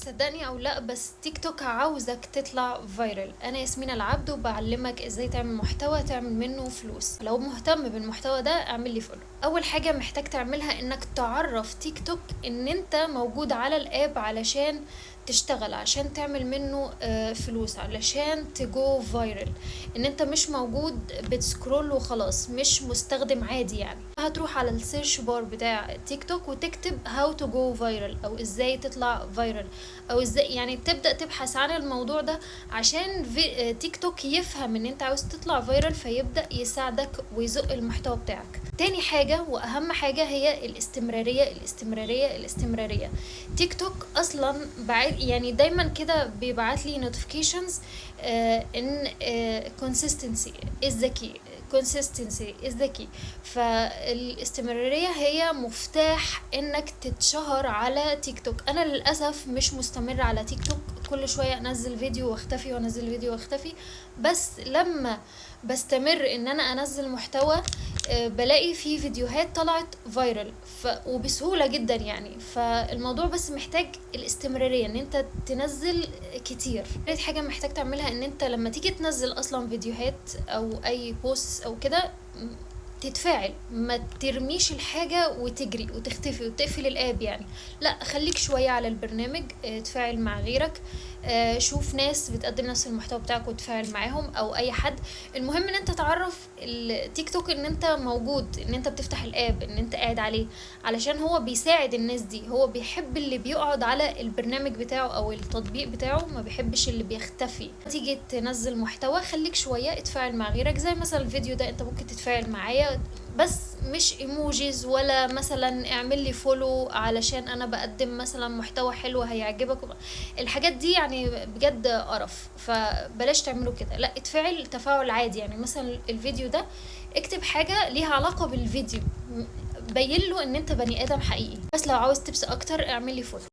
صدقني او لا، بس تيك توك عاوزك تطلع فايرل. انا ياسمين العبد، وبعلمك ازاي تعمل محتوى تعمل منه فلوس. لو مهتم بالمحتوى ده اعمل لي فولو. اول حاجة محتاج تعملها انك تعرف تيك توك ان انت موجود على الاب علشان تشتغل، عشان تعمل منه فلوس، علشان تجو فايرل. ان انت مش موجود بتسكرول وخلاص، مش مستخدم عادي. يعني هتروح على السيرش بار بتاع تيك توك وتكتب هاو تو جو فايرل، او ازاي تطلع فايرل، او ازاي يعني تبدأ تبحث عن الموضوع ده، عشان تيك توك يفهم ان انت عاوز تطلع فايرل، فيبدأ يساعدك ويزق المحتوى بتاعك. تاني حاجة واهم حاجة هي الاستمرارية الاستمرارية الاستمرارية. تيك توك اصلا يعني دايما كده بيبعت لي نوتيفيكيشنز ان consistency is the key. consistency is the key. فالاستمرارية هي مفتاح انك تتشهر على تيك توك. انا للأسف مش مستمرة على تيك توك، كل شوية انزل فيديو واختفي وانزل فيديو واختفي. بس لما بستمر ان انا انزل محتوى بلاقي في فيديوهات طلعت فايرل وبسهولة جدا يعني. فالموضوع بس محتاج الاستمرارية، ان انت تنزل كتير. تالت حاجة محتاج تعملها ان انت لما تيجي تنزل اصلا فيديوهات او اي بوست او كده تتفاعل. ما ترميش الحاجة وتجري وتختفي وتقفل الاب يعني. لا، خليك شوية على البرنامج، تفاعل مع غيرك، شوف ناس بتقدم نفس المحتوى بتاعك وتفاعل معاهم او اي حد. المهم ان انت تعرف التيك توك ان انت موجود، ان انت بتفتح الاب، ان انت قاعد عليه، علشان هو بيساعد الناس دي. هو بيحب اللي بيقعد على البرنامج بتاعه او التطبيق بتاعه، ما بيحبش اللي بيختفي. تيجي تنزل محتوى خليك شوية اتفاعل مع غيرك، زي مثلا الفيديو ده انت ممكن تتفاعل معايا، بس مش ايموجيز، ولا مثلا اعمل لي فولو علشان انا بقدم مثلا محتوى حلو هيعجبك. الحاجات دي يعني بجد قرف، فبلاش تعملوا كده. لا، اتفاعل تفاعل عادي. يعني مثلا الفيديو ده اكتب حاجة ليها علاقة بالفيديو، بين له ان انت بني ادم حقيقي. بس لو عاوز تبس اكتر اعمل لي فولو.